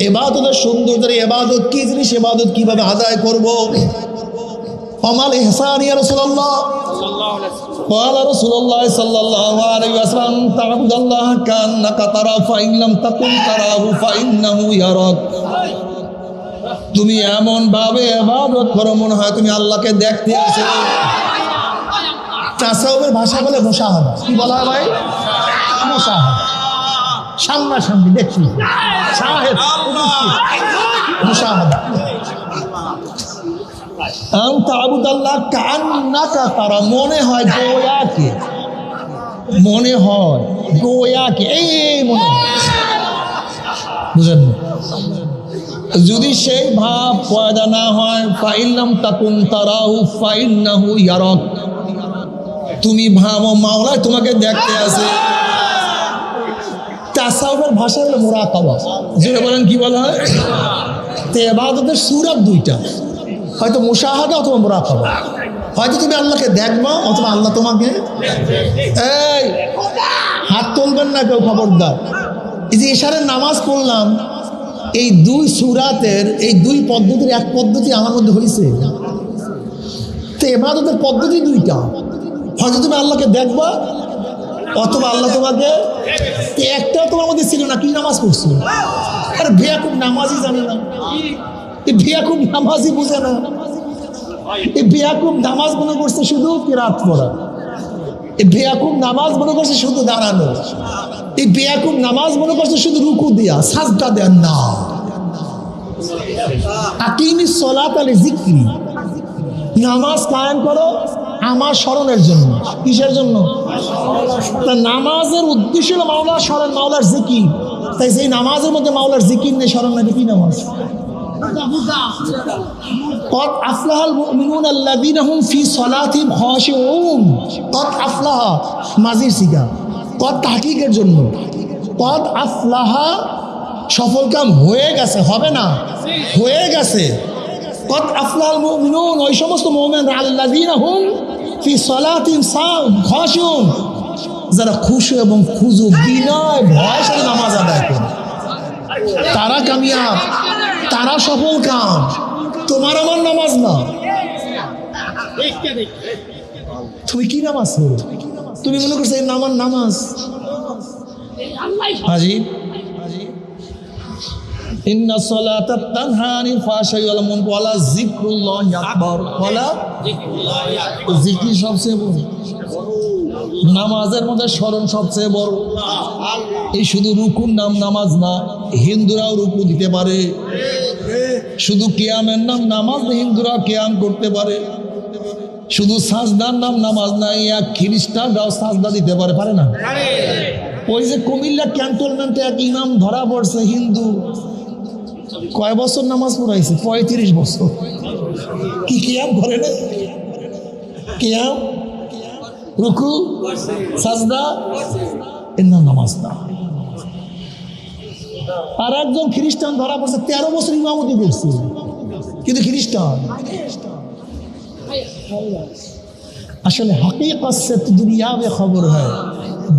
ইবাদতের সৌন্দর্যের ইবাদত কি জিনিস, ইবাদত কিভাবে আদায় করব। আমাল ইহসান ইয়া রাসূলুল্লাহ সাল্লাল্লাহু আলাইহি ওয়াসাল্লাম قال رسول الله صلى الله عليه وسلم تعبد الله كأنك تراه فإن لم تكن تراه فإنه يراك। তুমি এমন ভাবে ইবাদত করো মনে হয় তুমি আল্লাহকে দেখতে আছো। তাসাউফের ভাষা বলে মুশাহাদা। কি বলা হয় ভাই? মুশাহাদা, সামনাসামনি দেখছি, শাহেদ, মুশাহাদা। আনতা আবুদাল্লাহ কান্নাকা তারা, মনে হয় গোয়াকে, মনে হয় গোয়াকে, এই মনে হয়, বুঝেন না? যদি সেই ভাব পয়দা না হয়, ফাইল্লাম তাকুন তারাহু ফাইন্নাহু ইয়ারাক, তুমি ভাবো মাওলা তোমাকে দেখতে আছে। তাসাউফের ভাষা হলো মুরাকাবা। যেটা বলেন কি বলা হয়? তো ইবাদতের সূরা দুইটা, হয়তো মুশাহাদা অথবা মুরাকাবা। হয়তো তুমি আল্লাহকে দেখবা অথবা আল্লাহ তোমাকে। এই হাত তুলবেন না কেউ, খবরদার। এই যে ইশারের নামাজ পড়লাম, এই দুই সূরাতের এই দুই পদ্ধতির এক পদ্ধতি আমার মধ্যে হয়েছে। তো ইবাদতের পদ্ধতি দুইটা, হয়তো তুমি আল্লাহকে দেখবা অথবা আল্লাহ তোমাকে। একটাও তোমার মধ্যে ছিল না, কি নামাজ পড়ছো? আর বেয়াকুব নামাজই জানে না, এই বেয়াকুব নামাজই বুঝে না। এই বেয়াকুব নামাজ মনে করছে শুধু কিরাত পড়া, এই বেয়াকুব নামাজ মনে করছে শুধু দাঁড়ানো, এই বেয়াকুব নামাজ মনে করছে শুধু রুকু দেয়া, সাজদা দেয়া না। আকিমিস সালাত আলি যিকরি, নামাজ কায়েম করো আমার স্মরণের জন্য। কিসের জন্য? তা নামাজের উদ্দেশ্য হলো মাওলার স্মরণ, মাওলার জিকির। তাই সেই নামাজের মধ্যে মাওলার জিকির নেই, স্মরণ নাই, কি নামাজ? قد أفلح المؤمنون الذين هم في صلاتهم خاشعون। قد أفلح মাজির সিগা, قد তাহকিকের জন্য। قد أفلح সফল কাম হয়ে গেছে, হবে না, হয়ে গেছে। قد أفلح المؤمنون, ওই সমস্ত মুমিন الذين هم في صلاتهم خاشعون, যারা খুশু এবং খুজু বিনয় ভয়ের সাথে নামাজ আদায় করে, তারা কামিয়াব, তারা সফল কাম। তোমার আমার নামাজ না। তুমি কি নামাজ পড়ো? তুমি মনে করছো এই নামার নামাজ? হাজি ইন্না সালাতা তানহা আনিল ফাহশাই ওয়াল মুনকার ওয়া যিকরুল্লাহি আকবার। ওয়ালা জিকির সবচেয়ে বড়, নামাজের মধ্যে স্মরণ সবচেয়ে বড়। এই শুধু রুকুর নাম নামাজ না, হিন্দুরাও রুকু দিতে পারে। শুধু কিয়ামের নাম নামাজ না, হিন্দুরা কিয়াম করতে পারে। শুধু সাজদার নাম নামাজ না, এক খ্রিস্টানরাও সাজদা দিতে পারে, পারে না? ওই যে কুমিল্লা ক্যান্টনমেন্টে এক ইমাম ধরা পড়ছে, হিন্দু, কয় বছর নামাজ পড়াইছে? 35 বছর। কি কিয়াম করে না? কিয়াম, রুকু, সাজদা, এর নাম নামাজ না। আর একজন খ্রিস্টান ধরা পড়ছে, 13 বছর ইমামতি করছে, কিন্তু খ্রিস্টান। আসলে হাকিকত সে তো দুনিয়া মে খবর হয়,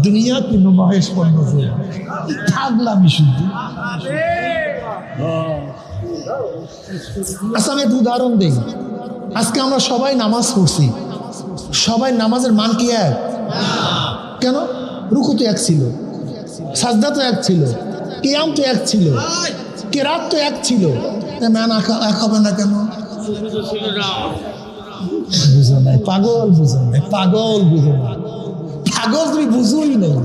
দুনিয়া কি নুমাইশ পর নজর। থাকলামই শুধু। আচ্ছা আমি একটু উদাহরণ দিই। আজকে আমরা সবাই নামাজ পড়ছি, সবাই নামাজের মান কি এক? কেন? রুকু তো এক ছিল, সাজদা তো এক ছিল, কিয়াম তো এক ছিল, কেরাত তো এক ছিল, মান এক হবে না কেন? বুঝো নাই, পাগল বুঝো নাই, পাগল বুঝো নাই, পাগল তুমি বুঝোই নাই।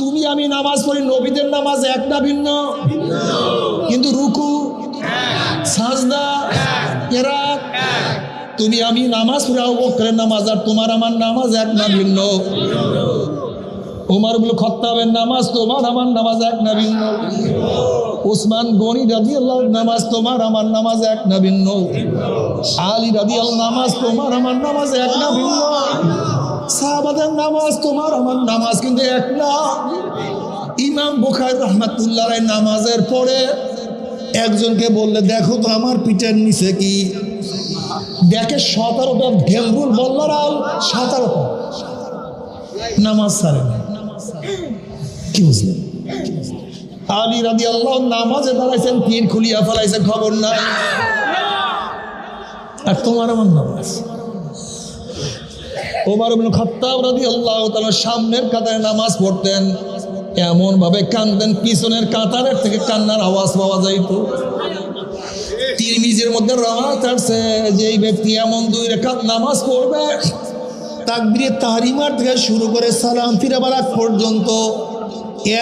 তুমি আমি নামাজ পড়ি, নবীদের নামাজ এক না ভিন্ন? কিন্তু রুকু, সাজদা, কেরাত, তুমি আমি নামাজ পড়ি, আবু বকরের নামাজ আর তোমার আমার নামাজ এক না ভিন্ন? ওমর ইবনে খাত্তাবের নামাজ তোমার আমার নামাজ এক না ভিন্ন? উসমান গনি রাদিয়াল্লাহু নামাজ তোমার আমার নামাজ এক না ভিন্ন? আলী রাদিয়াল্লাহু নামাজ তোমার আমার নামাজ এক না ভিন্ন? সাহাবাদের নামাজ তোমার আমার নামাজ কিন্তু এক না। ইমাম বুখারী রাহমাতুল্লাহ আলাইহি নামাজের পরে একজনকে বললে, দেখো তো আমার পিঠের নিচে কি? দেখে 17টা ঢেম্বুর বল্লারাও, 17টা নামাজ ছাড়ে না। কি বুঝলেন? আলী রাদিয়াল্লাহু নামাজে দাঁড়াইছেন, তীর খুলিয়া ফেলাইছে, খবর নাই। আর তোমার আমার নামাজ। ওমর ইবনে খাত্তাব রাদিয়াল্লাহু তাআলা সামনের কাতারে নামাজ পড়তেন, এমন ভাবে কাঁদতেন পিছনের কাতারের থেকে কান্নার আওয়াজ পাওয়া যাইত। তিরমিজির মধ্যে রাওয়ায়াত আছে যে এই ব্যক্তি এমন 2 রাকাত নামাজ পড়বে, তাকবীরে তাহরিমার থেকে শুরু করে সালাম ফিরাবার আগ পর্যন্ত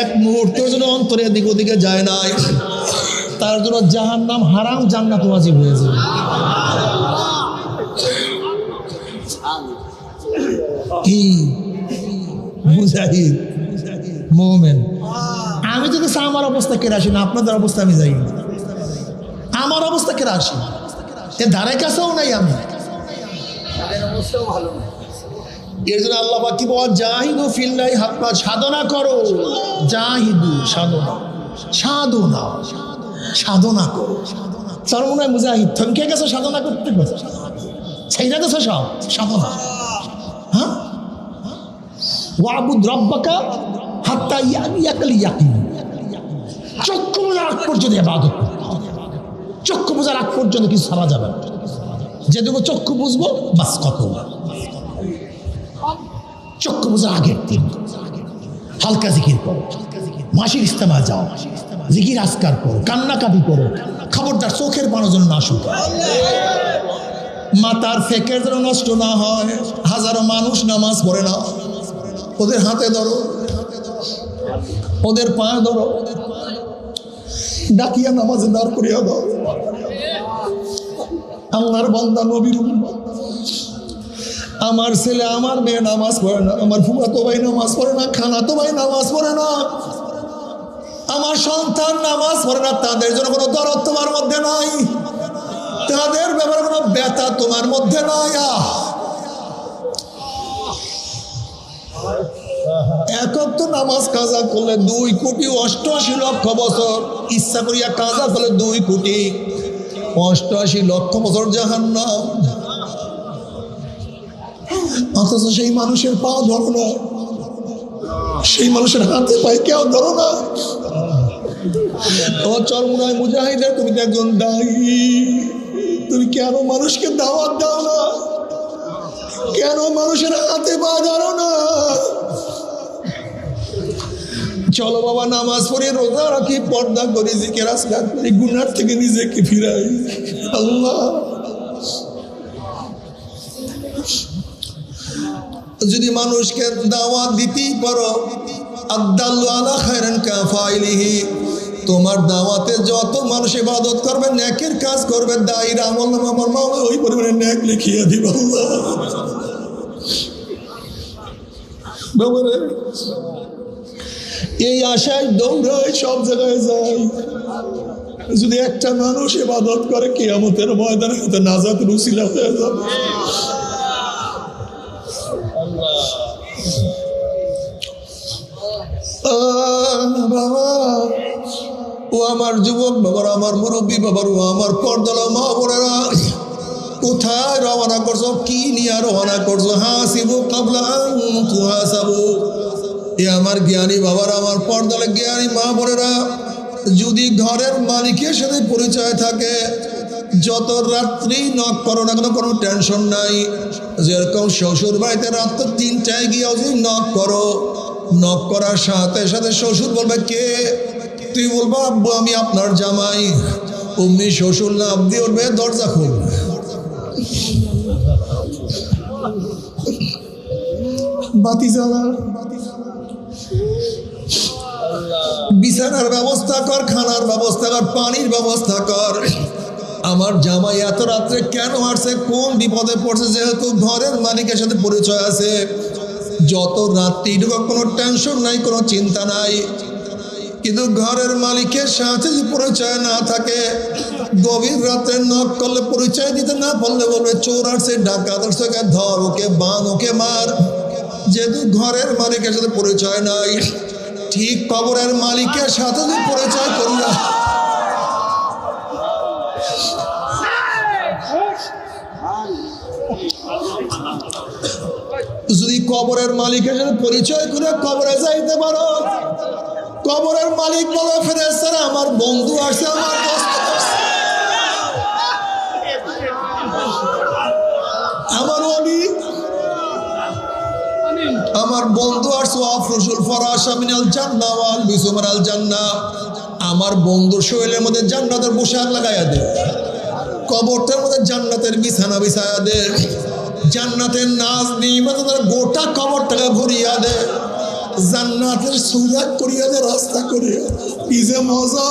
এক মুহূর্তের জন্য অন্তরে এদিক ওদিকে যায় নাই, তার জন্য জাহান্নাম হারাম, জান্নাত ওয়াজিব হয়ে যাবে। কি মুজাহিদ মুমিন। আমি যদি আমার অবস্থা কেড়ে আসি না, আপনাদের অবস্থা আমি যাই, আমার অবস্থা কেড়ে আসি, এ ধারে কাছেও নাই আমি। এর জন্য আল্লাহ পাক কি বলে, জাহিদু ফিল্লাহি হাক্কা, সাধনা করো। জাহিদু, সাধনা, সাধনা, সাধনা করো। তার মনে হয় মুজাহিদ থমকে গেছে সাধনা করতে করতে, সেইটা তো সব সাধনা। হ্যাঁ, ওয়াবুদ রাব্বাকা হাত্তা ইয়াকাল ইয়াকিন। চক্ষু বোঝার আগ পর্যন্ত ইবাদত, চক্ষু বোঝার আগ পর্যন্ত কিছু ছাড়া যাবে না। যেটুকু চক্ষু বুঝবো বাস কত, চক্ষু বোঝার আগের দিন হালকা জিকির করো, মাসির ইস্তেমা যাও, জিকির আজকার করো, কান্নাকাটি করো, খবরদার চোখের পানো যেন না শুকায়, মাথার ফেকের যেন নষ্ট না হয়। হাজারো মানুষ নামাজ পড়ে না, ওদের হাতে ধরো, ওদের পায়ে ধরো, ডাকিয়া নামাজে দাঁড় করিয়া দাও। আল্লাহর বান্দা, নবীর উম্মত, আমার ছেলে আমার মেয়ে নামাজ পড়ে না, আমার ফুফাতো ভাই নামাজ পড়ে না, খালাতো ভাই নামাজ পড়ে না, আমার সন্তান নামাজ পড়ে না, তাদের জন্য কোনো দরদ তোমার মধ্যে নাই, তাদের ব্যাপারে কোনো ব্যথা তোমার মধ্যে নাই। একক তো নামাজ কাজা করলে 2,88,00,000 বছর, ইচ্ছা করিয়া কাজা করলে 2,88,00,000 বছর জাহান্নাম। অথচ সেই মানুষের পা ধরো না, সেই মানুষের হাতে পায়ে কেউ ধরো না। ও চরমুনায় মুজাহিদের, তুমি তো একজন দায়ী, তুমি কেন মানুষকে দাওয়াত দাও না? কেন মানুষের হাতে পা ধরো না? চলো বাবা, নামাজ পড়ি, রোজা রাখি, পর্দা করি, জিকির আজকার করি, গুনার থেকে নিজেকে ফিরাই। আল্লাহ যদি মানুষকে দাওয়াত দিতেই পারো, আদাল্লু আলা খায়রান কাফাইলিহি, তোমার দাওয়াতে যত মানুষ ইবাদত করবে, নেকের কাজ করবে, দায়ীর আমল নামা আমার মা ওই পরিমাণে নেক লিখিয়ে দিব। আল্লাহ বাবারে, এই আশায় দৌড়ায়, সব জায়গায় যায়। যদি একটা মানুষ ইবাদত করে, কিয়ামতের ময়দানে হয়তো নাজাতের উসিলা হয়ে যাবে। বাবা, ও আমার যুবক বাবার, আমার মুরব্বী বাবার, ও আমার পর্দালা মা বোনেরা, কোথায় রওনা করছো, কি নিয়ে রওনা করছো? হাসিবু কাবলা আন তুহাসাবু। এ আমার জ্ঞানী বাবার, আমার পর্দালা জ্ঞানী মা বোনেরা, যদি ঘরের মালিকের সাথে পরিচয় থাকে, যত রাত্রি নক করো না কেন, কোনো টেনশন নাই। যেরকম শ্বশুর বাড়িতে রাত 3টায় গিয়েও যদি নক করো, নক করার সাথে সাথে শ্বশুর বলবে কে? তুই বলবা আব্বু আমি আপনার জামাই। অমনি শ্বশুর লাভ দিয়ে উঠবে, দরজা খুল। বাতি জ্বালা, বিছানার ব্যবস্থা কর, খানার ব্যবস্থা কর, পানির ব্যবস্থা কর। আমার জামাই এত রাত্রে কেন আসছে, কোন বিপদে পড়ছে? যেহেতু ঘরের মালিকের সাথে পরিচয় আছে, যত রাত্রি কোনো টেনশন নাই, কোনো চিন্তা নাই। কিন্তু ঘরের মালিকের সাথে যদি পরিচয় না থাকে, গভীর রাত্রে নক করলে, পরিচয় দিতে না পারলে বলবে চোর আসছে, ডাকাত আসছে, ওকে ধর, ওকে বাঁধ, ওকে মার। যেহেতু ঘরের মালিকের সাথে পরিচয় নাই, ঠিক কবরের মালিকের সাথে যদি পরিচয় করি না, যদি কবরের মালিকের সাথে পরিচয় করে কবরে যাইতে পারো, কবরের মালিক বলে ফেরেশতারা আমার বন্ধু আসছে, আমার দোস্ত আসছে, আমার ওলি, আমার বন্ধু আসছে। আফরুশুল ফরাশা মিনাল জান্নাহ ওয়াল বিসু মিনাল জান্নাহ, আমার বন্ধুর শরীরের মধ্যে জান্নাতের পোশাক লাগাইয়া দে, কবরটার মধ্যে জান্নাতের বিছানা বিছায়া দে, জান্নাতের নাজ নিয়ামত গোটা কবরটাকে ভরিয়া দে, জান্নাতের সুরাত করিয়া দে, রাস্তা করিয়া। কি যে মজা!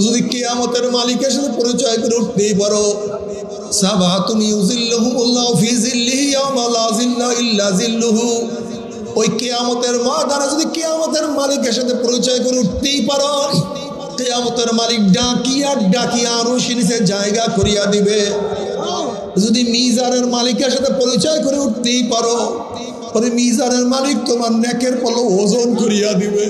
যদি কিয়ামতের মালিকের সাথে পরিচয় করে উঠতেই পারো, সাবাতুন ইউযিল্লুহুমুল্লাহু ফি যিল্লিহি ইয়াওমা লা যিল্লা ইল্লা যিল্লুহু, ওই কিয়ামতের ময়দানে যদি কিয়ামতের মালিকের সাথে পরিচয় করে উঠতেই পারো, কিয়ামতের মালিক ডাকিয়া ডাকিয়া আরশের নিচে জায়গা করিয়া দিবে। যদি মিজানের মালিকের সাথে পরিচয় করে উঠতেই পারো, ওই মিজানের মালিক তোমার নেকের পলক ওজন করিয়া দিবে।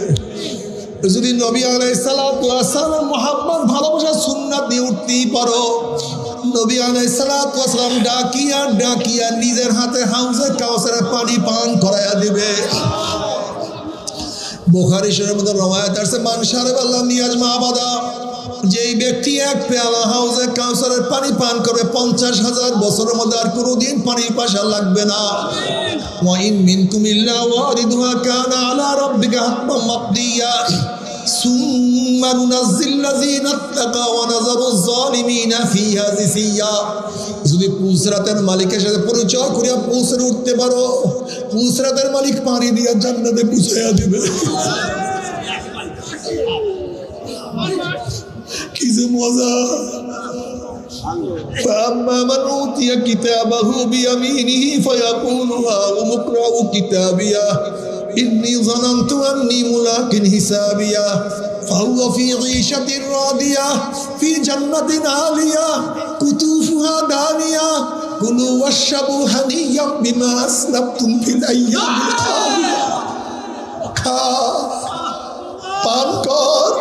যদি নবী আলাইহিস সালাতু ওয়াস সালাম মুহাম্মদ ভালোবাসা সুন্নাত দিয়ে উঠতেই পারো, নবী আলাইহিস সালাতু ওয়াস সালাম ডাকিয়া ডাকিয়া নিজের হাতে হাউজে কাউসারের পানি পান করায়া দিবে। বুখারী শরীফের মধ্যে রওয়ায়াত আছে, মান শারাবা লাম ইয়াজমা আবাদা, যেই ব্যক্তি এক পেয়ালা হাউজে কাউসারের পানি পান করবে 50,000 বছরের মধ্যে আর কোনোদিন পানির পাশা লাগবে না। ওয়া ইন মিনকুম ইল্লা ওয়ারিদুহা কানা আলা রাব্বিকা হাতমান মাকদিয়া সুম্মা নুনাজ্জিল্লাযিনা ইত্তাকাও ওয়া নাযারুয যালিমিনা ফিহা জিসিয়া। যদি পুসরাতের মালিকের সাথে পরিচয় করিয়া পুসরে উঠতে পারো, পুসরাতের মালিক পানি দিয়া জান্নাতে পৌঁছাইয়া দিবে। কি যে মজা! فأما من أوتي كتابه بيمينه فيقول هاؤم اقرءوا كتابيه إني ظننت أني ملاق حسابيه فهو في عيشة راضية في جنة عالية قطوفها دانية كلوا واشربوا هنيئا بما أسلفتم في الأيام الخالية। খা, পান কর,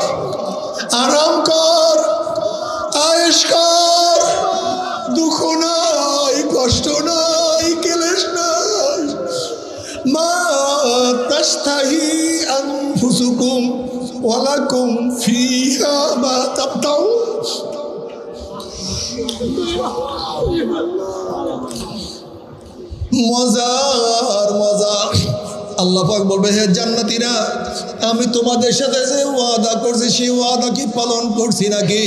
আরাম কর, আয়েশ কর, দুঃখ নাই, কষ্ট নাই, ক্লেশ নাই। মা তাশতাহি আনফুসুকুম ওয়া লাকুম ফিহা মা তাবতাউন। মজার মজা। আল্লাহ পাক বলবে, হে জান্নাতীরা, আমি তোমাদের সাথে যে ওয়াদা করছি সেই ওয়াদা কি পালন করছি নাকি?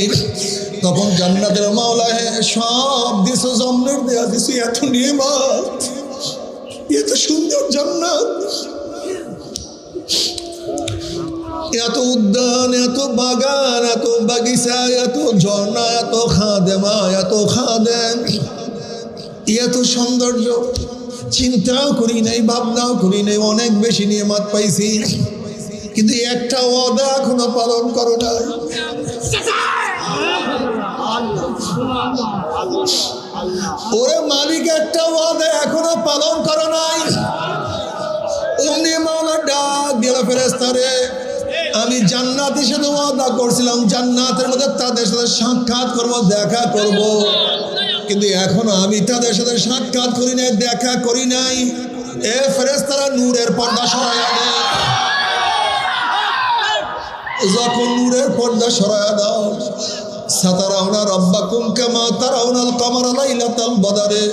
তখন জান্নাতের মাওলা, হে সব দিছো, জমনের দেয়া দিছি, এত নিয়ামত, এত সুন্দর জান্নাত, এত উদ্যান, এত বাগান, এত বাগিচা, এত ঝর্ণা, এত খাদেমা, এত খাদেম, এত সৌন্দর্য চিন্তাও করি নাই, ভাবনাও করি নাই, অনেক বেশি নিয়ামত পাইছি, কিন্তু একটা ওয়াদা এখনো পালন করো নাই। ওরে মালিক, একটা ওয়াদা এখনো পালন করো নাই। অমনি মাওলা ডাক দিল, ফেরেশতারে, আমি জান্নাতের সাথে ওয়াদা করছিলাম, জান্নাতের মধ্যে তাদের সাথে সাক্ষাৎ করব, দেখা করব, কিন্তু এখনো আমি তাদের সাথে সাক্ষাৎ করি নাই, দেখা করি নাই। এ ফেরেশতারা, নূরের পর্দা সরাইয়া দাও। যখন নূরের পর্দা সরাইয়া দাও, সাতারাউনা রাব্বাকুম কামা তারাউনাল কমারা লাইলাতাল বদরে,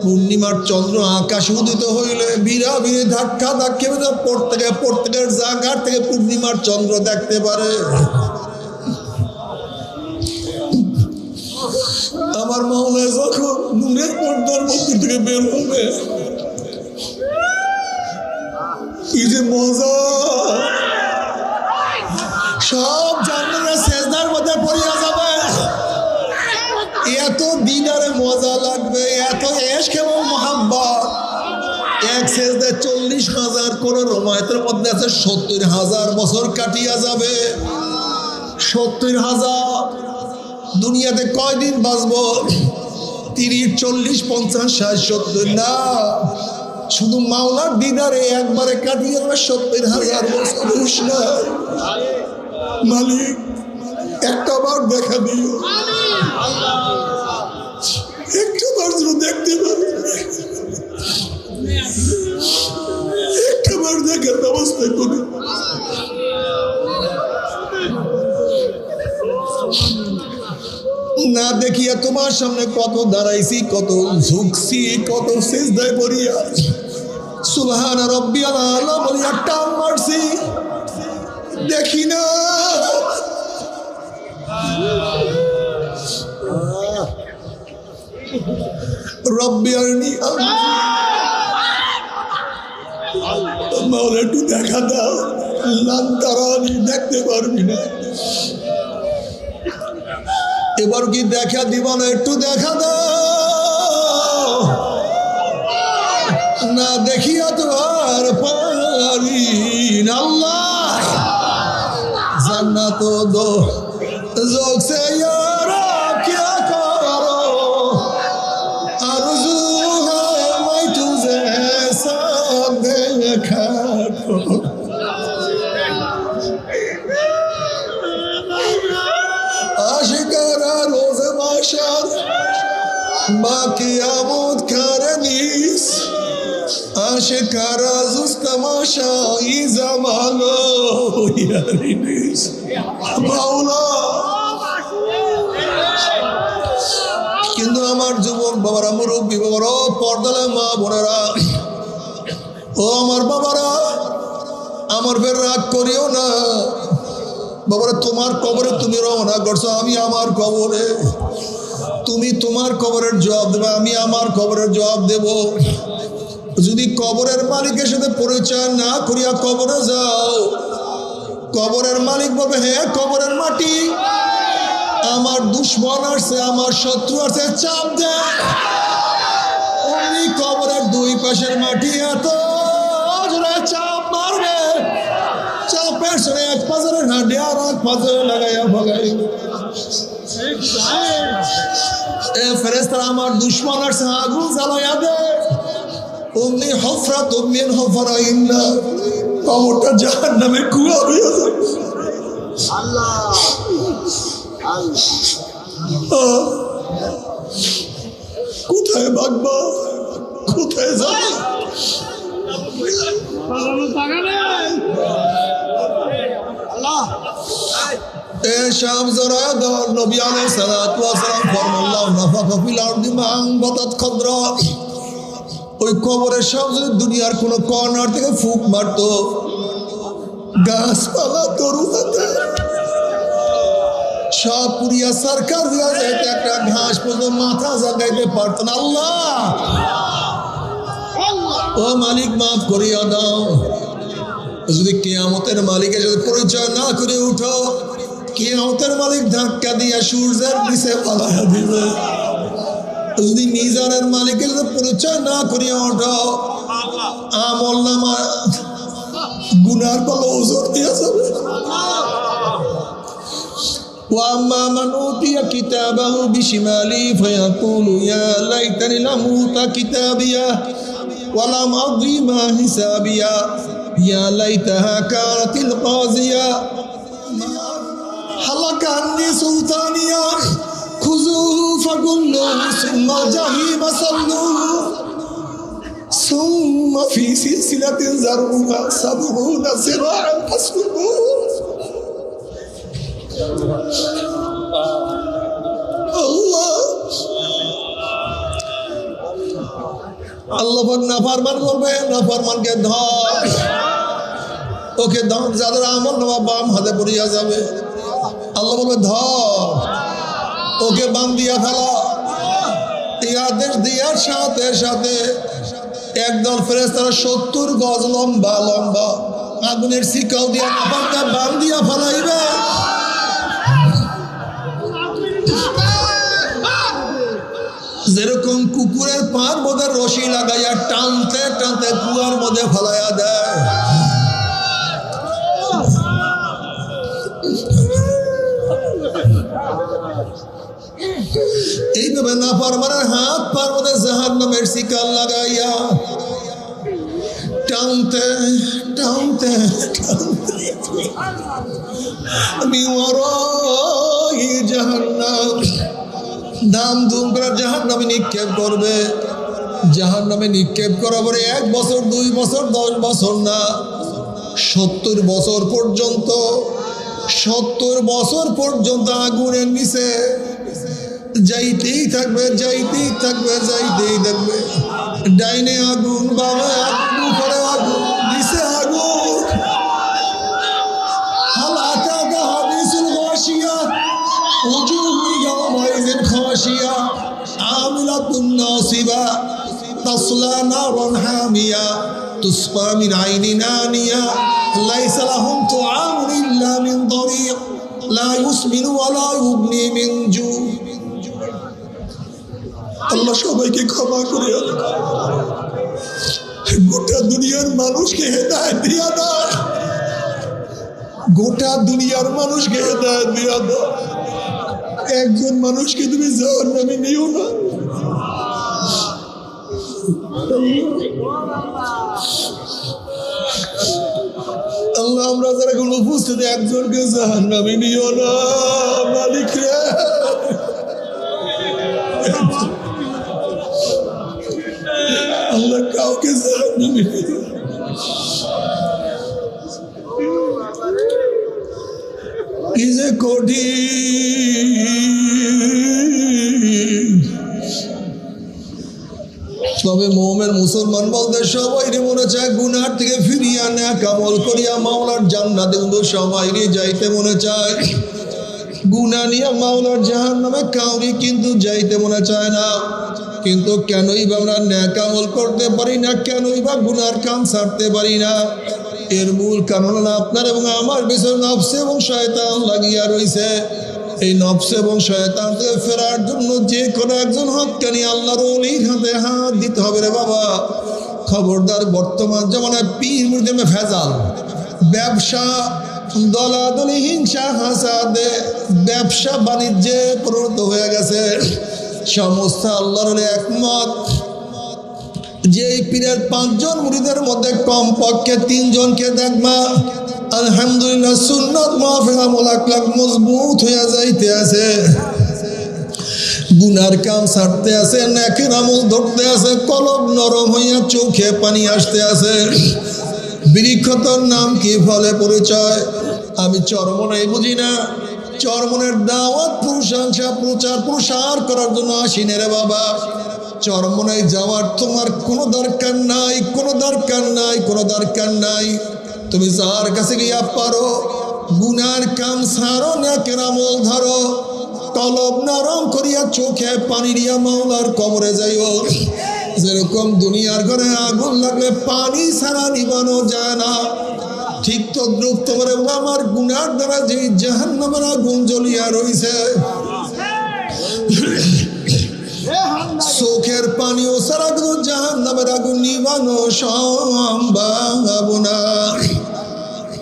পূর্ণিমার চন্দ্র আকাশে উদিত হইলে বিরাবিরে ধাক্কা ধাক্কি প্রত্যেকের জায়গার থেকে পূর্ণিমার চন্দ্র দেখতে পারে। আমার মাওলা যখন নূরের পর্দার মধ্যে থেকে বের হবে, কি যে মজা! সব জান্নাতের সেজদার মধ্যে পড়িয়া যাবে, এত দিনারে মজা লাগবে, এত ইশক এবং মুহাব্বত। এক সেজদায় 40,000 কোন রওয়ায়াতের মধ্যে আছে 70,000 বছর কাটিয়া যাবে। 70,000। দুনিয়াতে কয়দিন বাঁচবো? 30, 40, 50, 60, 70 না, শুধু মাওলার দিদারে একবারে কাটিয়ে যাবে 70,000 বছর। মালিক, একটা বার দেখা দিও, একটা বার যেন দেখতে পারি। দেখিয়া তোমার সামনে কত দাঁড়াইছি, কত ঝুঁকছি, কত সিজদায় পড়িয়া সুবহান রাব্বিয়াল আলা বলিয়া টান মারছি, দেখি না রব্বি আরনি মাওলা একটু দেখা দাও, লান তারানি দেখতে পারবি না, এবার কি দেখা দিবা না, একটু দেখা দাও, না দেখিয়া তো আর পারি না। আল্লাহ জান্নাত দো जोग से यारा क्या करो, आरज़ू है मैं तुझे ऐसा देखा करो, आशिकारा रोज़ माशर बाक़ियामत करनीस, आशिकारा जुस्त माशा ई ज़मानो यारिनीस माउला। কিন্তু আমার যুবক বাবারা, মুরব্বী বাবারা, পর্দালে মা বোনেরা, ও আমার বাবারা, আমার ফের রাগ করিও না বাবারা। তোমার কবরে তুমি রওনা করছো, আমি আমার কবরে, তুমি তোমার কবরের জবাব দেবে, আমি আমার কবরের জবাব দেব। যদি কবরের মালিকের সাথে পরিচয় না করিয়া কবরে যাও, কবরের মালিক বলবে, হ্যাঁ কবরের মাটি, আমার দুশ্মন আসছে, আমার শত্রু আসছে, চাপ দেয়। অমনি কবরের দুই পাশের মাটি এত জোরে চাপ মারবে, চাপের সঙ্গে এক পাজরে হাঁটে আর এক পাজরে লাগাইয়া ভাগাই। ফেরেশতারা আমার দুশ্মন আসছে, আগুন জ্বালাইয়া দে। অমনি হফরা তুমিন হফরা ইন্না, কবরটা জাহান্নামের কুয়া হইয়া যাবে। কোথায় ভাগবা, কোথায় যাবে? এসব জরা দর নবী আলাইহিস সালাতু ওয়াস সালাম ফরমাল্লাহু নাফাকা ফিল আরদি মান বাতাত খদরা। ওই কবরের সব দুনিয়ার কোন কর্নার থেকে ফুক মারতো, গাছপালা তরুণাতে সব পুরিয়া সরকার দিয়া যাইতে, একটা ঘাস পর্যন্ত মাথা জাগাইতে পারত না। আল্লাহ ও মালিক মাফ করিয়া দাও। যদি কিয়ামতের মালিকের সাথে পরিচয় না করে উঠো, কিয়ামতের মালিক ধাক্কা দিয়া সূর্যের নিচে পালাইয়া দিবে। যদি মিজানের মালিকের সাথে পরিচয় না করিয়া ওঠো, আমল নামা গুনার পালা ওজন দিয়া যাবে। وأما من أوتي كتابه بشماله فيقول يا ليتني لم أوت كتابيه ولم أدر ما حسابيه يا ليتها كانت القاضية هلك عني سلطانية خذوه فغلوه ثم الجحيم صلوه ثم في سلسلة ذرعها 70 ذراعا فاسلكوه। আল্লাহ নাফরমান করবে, নাফরমানকে ধর, ওকে ধর, যাদের আমল নামা বাম হাতে পড়িয়া যাবে। আল্লাহ বলবে ধর, ওকে বাম দিয়া ফেলা। এই আদেশ দেওয়ার সাথে সাথে একদল ফেরেশতারা 70 গজ লম্বা লম্বা আগুনের শিকাও দিয়া নাফরমানকে বাম দিয়া ফেলাইবে। যেরকম কুকুরের পার মধ্যে রশি লাগাইয়া টানতে টানতে কুয়ার মধ্যে ফেলাইয়া দেয়, এইভাবে নাফরমানের হাত পার মধ্যে জাহান্নামের শিকল লাগাইয়া টানতে টানতে টানতে জাহান্নাম দাম দুম করে জাহান্নামে নিক্ষেপ করবে। জাহান্নামে নিক্ষেপ করার পরে 1 বছর 2 বছর 10 বছর না, 70 বছর পর্যন্ত, 70 বছর পর্যন্ত আগুনের নিচে যাইতেই থাকবে, যাইতেই থাকবে, যাইতেই থাকবে। ডাইনে আগুন, বামে আগুন, উপরে আগুন, নিচে আগুন। হালাকা হাদিসুল গাশিয়া উজুহু ইয়াওমাইযিন খাশিয়া আমিলাতুন নাসিবা তাসলা নারান হামিয়া তুসকা মিন আইনিন আনিয়া লাইসা লাহুম তুআমুন ইল্লা মিন দারি' লা ইউসমিনু ওয়া লা ইউগনি মিন জু। আল্লাহ সবাইকে ক্ষমা করে গোটা দুনিয়ার মানুষকে হেদায়েত দিয়া দাও, গোটা দুনিয়ার মানুষকে হেদায়েত দিয়া দাও। একজন মানুষকে তুমি জাহান্নামে নিও না। আল্লাহ আমরা যারা কোনো উপস্থিত একজনকে জাহান্নামে নিও না মালিক রে। আল্লাহ কাউকে জাহান্নামে নিও না। কি যে কঠিন। তবে মুমিন মুসলমান বলতে সবাই মনে চায় গুনার থেকে ফিরিয়া নেক আমল করিয়া মাওলার জান্নাতে, কিন্তু সবাই যাইতে মনে চায়। গুনাহ নিয়ে মাওলার জাহান্নামে কাউরি কিন্তু যাইতে মনে চায় না। কিন্তু কেনই বা আমরা নেক আমল করতে পারি না, কেনই বা গুনার কাম ছাড়তে পারি না? এর মূল কারণ হলো আপনার এবং আমার পিছনে নফস এবং শয়তান লাগিয়া রয়েছে। এই নফস এবং শয়তান থেকে ফেরার জন্য যে কোনো একজন হক্কানি আল্লাহর ওলির হাতে হাত দিতে হবে রে বাবা। খবরদার, বর্তমান জমানায় পীর মুরিদে ভেজাল, ব্যবসা, দলাদলি, হিংসা, হাসাদে ব্যবসা বাণিজ্যে পরিণত হয়ে গেছে। সমস্ত আল্লাহর একমত যে এই পীরের 5 জন মুরিদের মধ্যে কমপক্ষে 3 জনকে দেখবা আলহামদুলিল্লাহ সুন্নাত মাহফিল আমল আকলাক মজবুত হইয়া যাইতে আছে, গুনার কাম ছাড়তে আছে, নেকের আমল ধরতে আছে, কলব নরম হইয়া চোখে পানি আসতে আছে। বৃক্ষতর নাম কি, ফলে পরিচয়। আমি চরমনাই বুঝি না, চরমনের দাওয়াত প্রশংসা প্রচার প্রসার করার জন্য আসিনে রে বাবা। চরমনায় যাওয়ার তোমার কোনো দরকার নাই, কোনো দরকার নাই, কোনো দরকার নাই। তুমি যার কাছে গিয়া পারো গুনার কাম ছাড়ো, নেকের আমল ধরো, কলব নরম করিয়া চোখে পানি দিয়া মাওলার কবরে যাইও। যেরকম দুনিয়ার ঘরে আগুন লাগলে পানি ছাড়া নিবানো যায় না, ঠিক তদ্রুপ তোমার আমার গুনার দ্বারা যে জাহান্নামের আগুন জ্বলিয়া রইছে, চোখের পানিও সারা কিন্তু জাহান্নামের আগুন নিবানো সম্ভব না।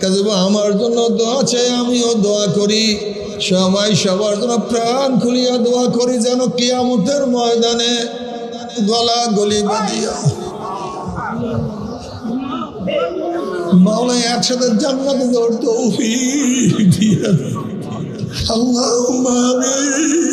কাজে আমার জন্য দোয়া চাই, আমিও দোয়া করি, সবাই সবার জন্য প্রাণ খুলিয়া দোয়া করি, যেন কিয়ামতের ময়দানে গলা গলি বাঁধিয়া মাওলা একসাথে জান্নাতে যাওয়ার তৌফিক দিয়া দাও। আল্লাহুম্মা আমিন।